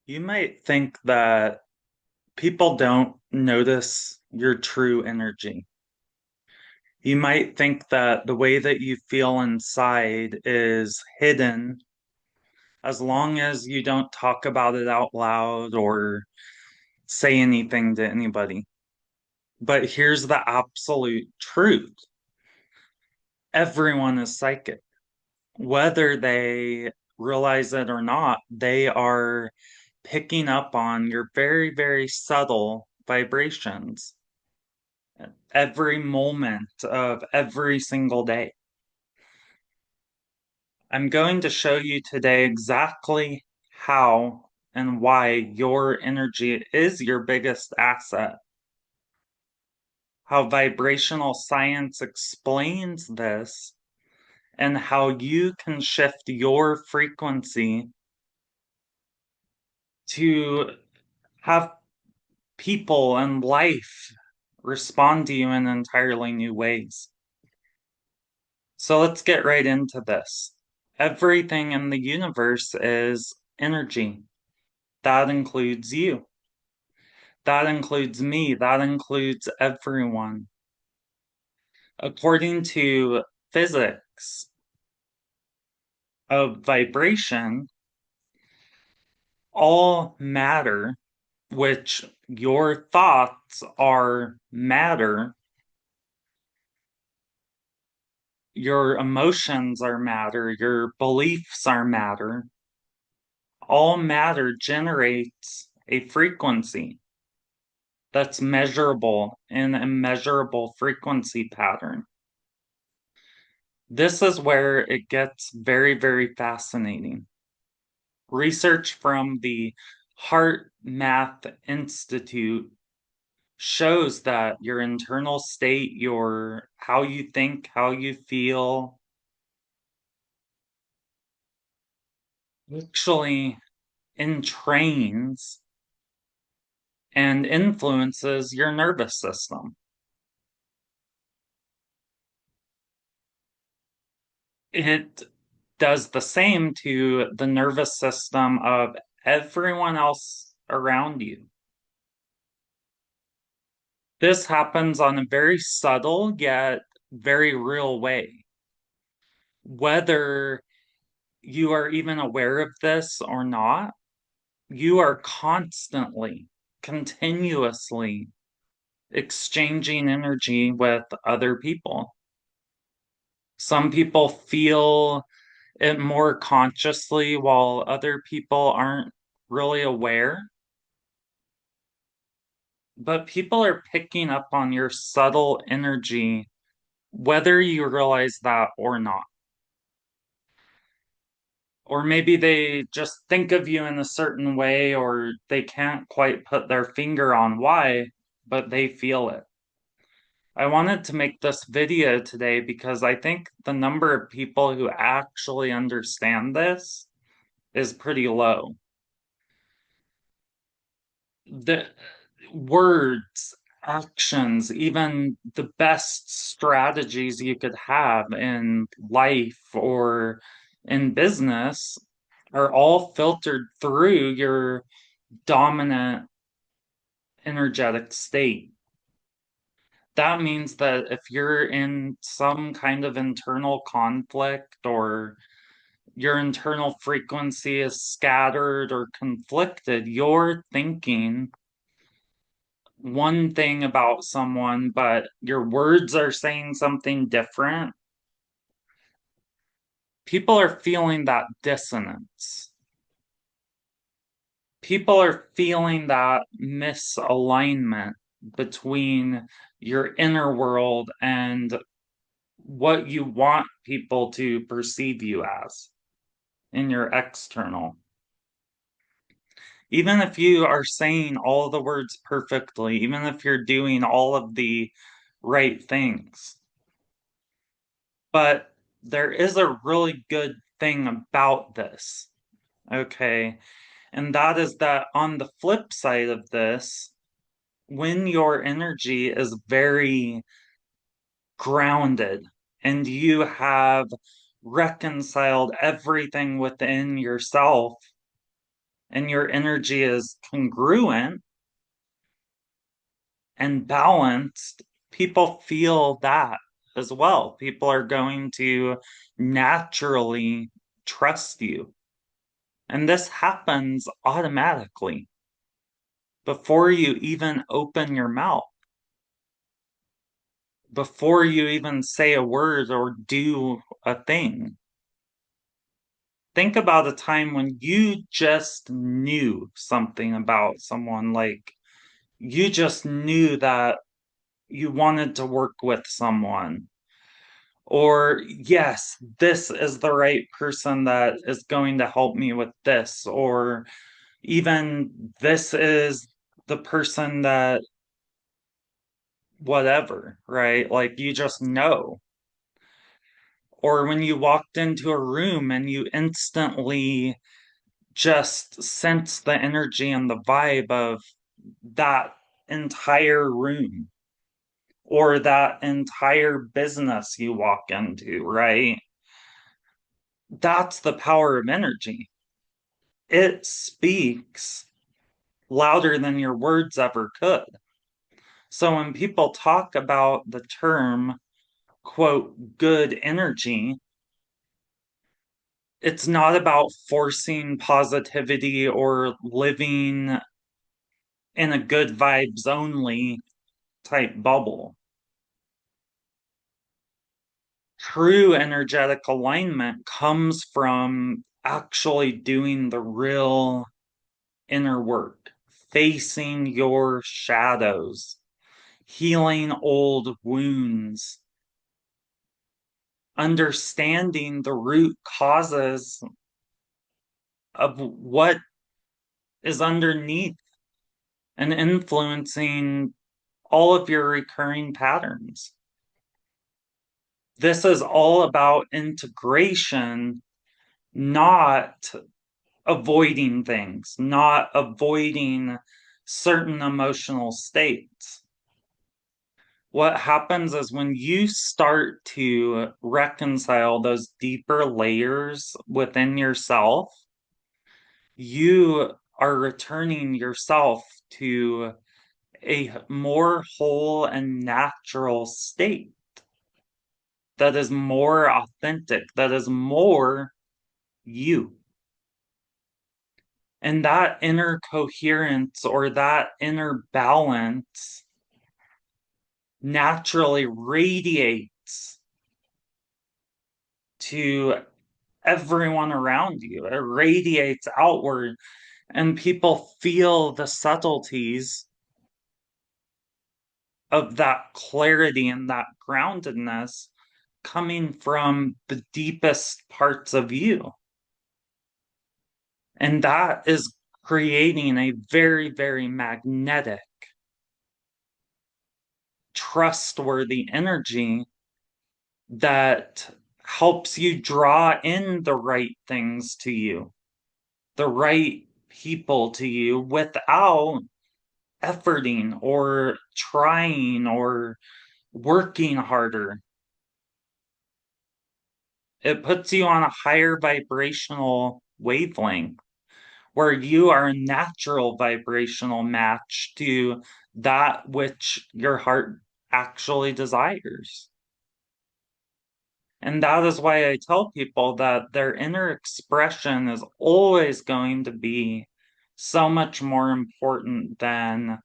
You might think that people don't notice your true energy. You might think that the way that you feel inside is hidden as long as you don't talk about it out loud or say anything to anybody. But here's the absolute truth. Everyone is psychic. Whether they realize it or not, they are picking up on your very, very subtle vibrations every moment of every single day. I'm going to show you today exactly how and why your energy is your biggest asset, how vibrational science explains this, and how you can shift your frequency to have people and life respond to you in entirely new ways. So let's get right into this. Everything in the universe is energy. That includes you. That includes me. That includes everyone. According to physics of vibration, all matter, which your thoughts are matter, your emotions are matter, your beliefs are matter, all matter generates a frequency that's measurable in a measurable frequency pattern. This is where it gets very, very fascinating. Research from the Heart Math Institute shows that your internal state, your how you think, how you feel, actually entrains and influences your nervous system. It does the same to the nervous system of everyone else around you. This happens on a very subtle yet very real way. Whether you are even aware of this or not, you are constantly, continuously exchanging energy with other people. Some people feel it more consciously while other people aren't really aware. But people are picking up on your subtle energy, whether you realize that or not. Or maybe they just think of you in a certain way, or they can't quite put their finger on why, but they feel it. I wanted to make this video today because I think the number of people who actually understand this is pretty low. The words, actions, even the best strategies you could have in life or in business are all filtered through your dominant energetic state. That means that if you're in some kind of internal conflict or your internal frequency is scattered or conflicted, you're thinking one thing about someone, but your words are saying something different, people are feeling that dissonance. People are feeling that misalignment between your inner world and what you want people to perceive you as in your external. Even if you are saying all the words perfectly, even if you're doing all of the right things, but there is a really good thing about this, okay? And that is that on the flip side of this, when your energy is very grounded and you have reconciled everything within yourself, and your energy is congruent and balanced, people feel that as well. People are going to naturally trust you. And this happens automatically before you even open your mouth, before you even say a word or do a thing. Think about a time when you just knew something about someone, like you just knew that you wanted to work with someone, or yes, this is the right person that is going to help me with this, or even this is the person that whatever, right? Like you just know. Or when you walked into a room and you instantly just sense the energy and the vibe of that entire room or that entire business you walk into, right? That's the power of energy. It speaks louder than your words ever could. So when people talk about the term, quote, good energy, it's not about forcing positivity or living in a good vibes only type bubble. True energetic alignment comes from actually doing the real inner work, facing your shadows, healing old wounds, understanding the root causes of what is underneath and influencing all of your recurring patterns. This is all about integration, not avoiding things, not avoiding certain emotional states. What happens is when you start to reconcile those deeper layers within yourself, you are returning yourself to a more whole and natural state that is more authentic, that is more you. And that inner coherence or that inner balance naturally radiates to everyone around you. It radiates outward, and people feel the subtleties of that clarity and that groundedness coming from the deepest parts of you. And that is creating a very, very magnetic, trustworthy energy that helps you draw in the right things to you, the right people to you without efforting or trying or working harder. It puts you on a higher vibrational wavelength where you are a natural vibrational match to that which your heart actually desires. And that is why I tell people that their inner expression is always going to be so much more important than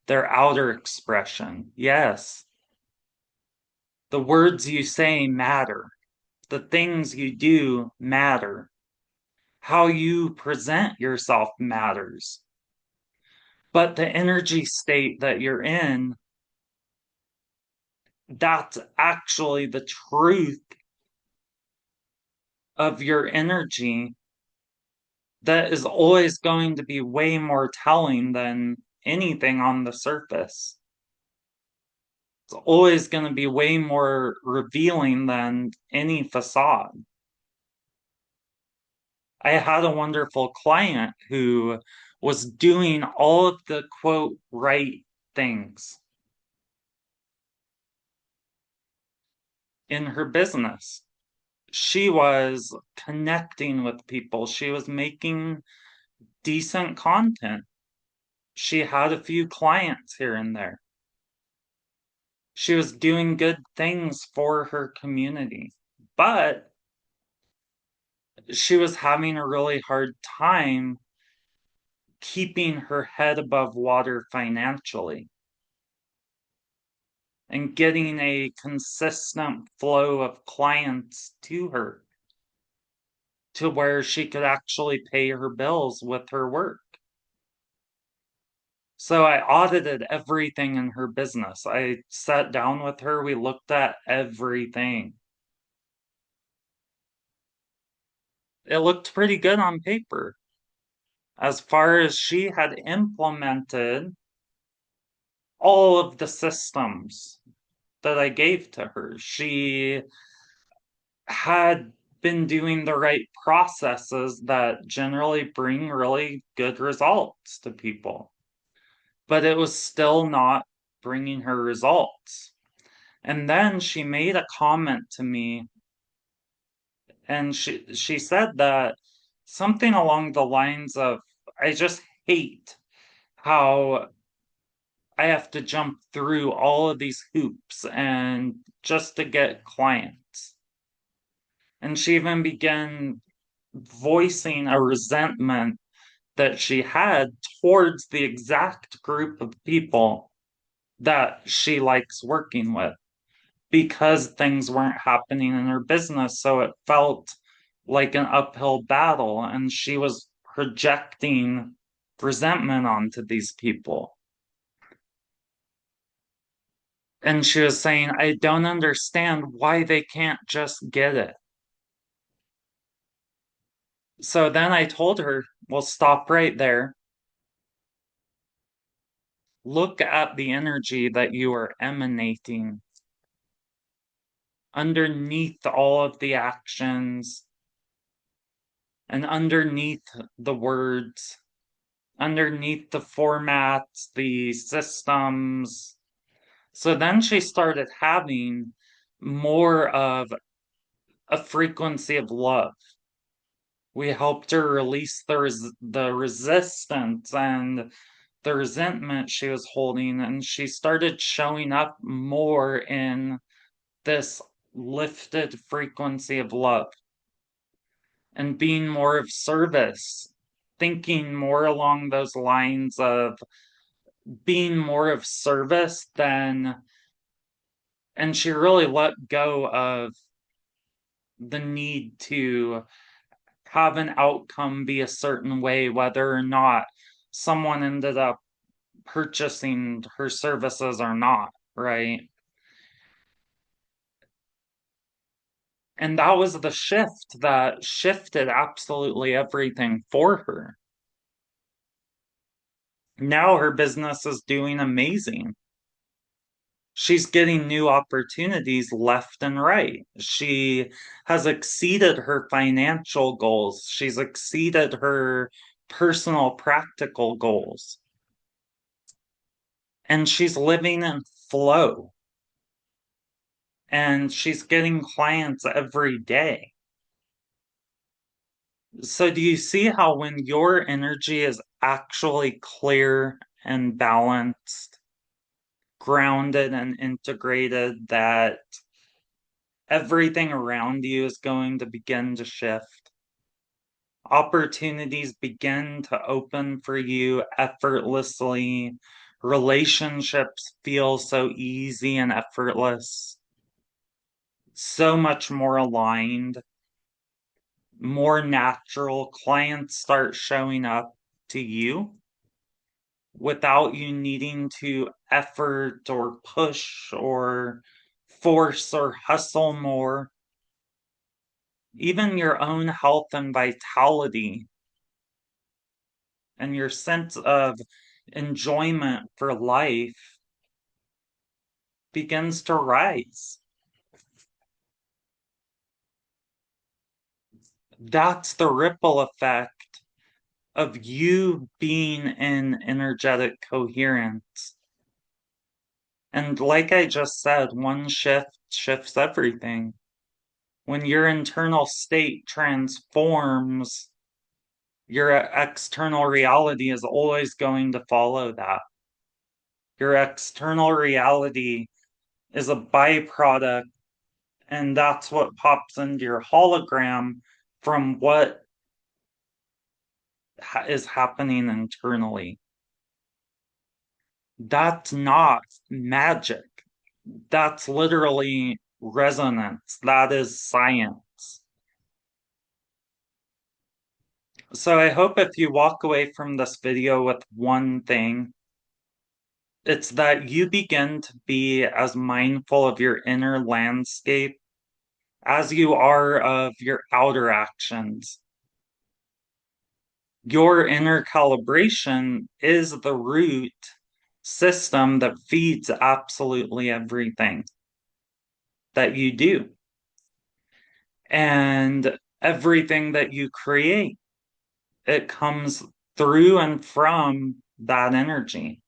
their outer expression. Yes, the words you say matter, the things you do matter, how you present yourself matters. But the energy state that you're in, that's actually the truth of your energy that is always going to be way more telling than anything on the surface. It's always going to be way more revealing than any facade. I had a wonderful client who was doing all of the quote right things in her business. She was connecting with people. She was making decent content. She had a few clients here and there. She was doing good things for her community, but she was having a really hard time keeping her head above water financially and getting a consistent flow of clients to her to where she could actually pay her bills with her work. So I audited everything in her business. I sat down with her, we looked at everything. It looked pretty good on paper. As far as she had implemented all of the systems that I gave to her, she had been doing the right processes that generally bring really good results to people. But it was still not bringing her results. And then she made a comment to me, and she said that something along the lines of, I just hate how I have to jump through all of these hoops and just to get clients. And she even began voicing a resentment that she had towards the exact group of people that she likes working with because things weren't happening in her business. So it felt like an uphill battle, and she was projecting resentment onto these people. And she was saying, I don't understand why they can't just get it. So then I told her, well, stop right there. Look at the energy that you are emanating underneath all of the actions and underneath the words, underneath the formats, the systems. So then she started having more of a frequency of love. We helped her release the resistance and the resentment she was holding, and she started showing up more in this lifted frequency of love and being more of service, thinking more along those lines of being more of service than, and she really let go of the need to have an outcome be a certain way, whether or not someone ended up purchasing her services or not, right? And that was the shift that shifted absolutely everything for her. Now her business is doing amazing. She's getting new opportunities left and right. She has exceeded her financial goals. She's exceeded her personal practical goals. And she's living in flow. And she's getting clients every day. So, do you see how when your energy is actually clear and balanced, grounded and integrated, that everything around you is going to begin to shift? Opportunities begin to open for you effortlessly. Relationships feel so easy and effortless, so much more aligned, more natural. Clients start showing up to you without you needing to effort or push or force or hustle more. Even your own health and vitality and your sense of enjoyment for life begins to rise. That's the ripple effect of you being in energetic coherence. And like I just said, one shift shifts everything. When your internal state transforms, Your external reality is always going to follow that. Your external reality is a byproduct, and that's what pops into your hologram from what is happening internally. That's not magic. That's literally resonance. That is science. So I hope if you walk away from this video with one thing, it's that you begin to be as mindful of your inner landscape as you are of your outer actions. Your inner calibration is the root system that feeds absolutely everything that you do and everything that you create. It comes through and from that energy.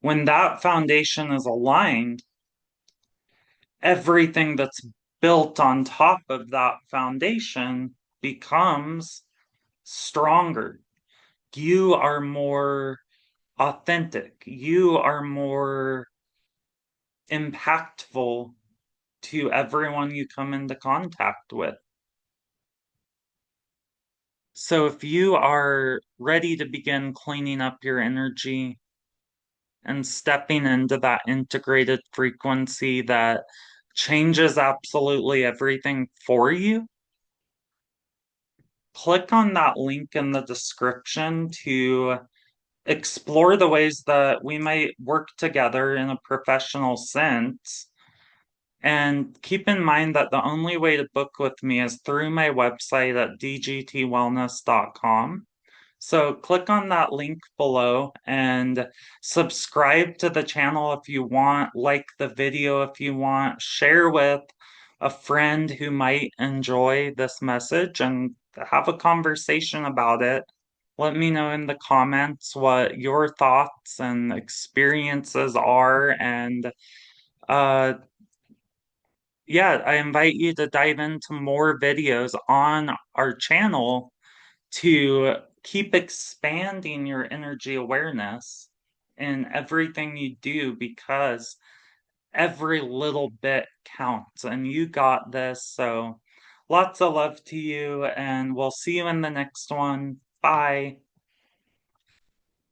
When that foundation is aligned, everything that's built on top of that foundation becomes stronger. You are more authentic. You are more impactful to everyone you come into contact with. So if you are ready to begin cleaning up your energy and stepping into that integrated frequency that changes absolutely everything for you, click on that link in the description to explore the ways that we might work together in a professional sense. And keep in mind that the only way to book with me is through my website at dgtwellness.com. So click on that link below and subscribe to the channel if you want, like the video if you want, share with a friend who might enjoy this message and have a conversation about it. Let me know in the comments what your thoughts and experiences are. And uh, yeah, I invite you to dive into more videos on our channel to keep expanding your energy awareness in everything you do because every little bit counts and you got this. So lots of love to you, and we'll see you in the next one. Bye.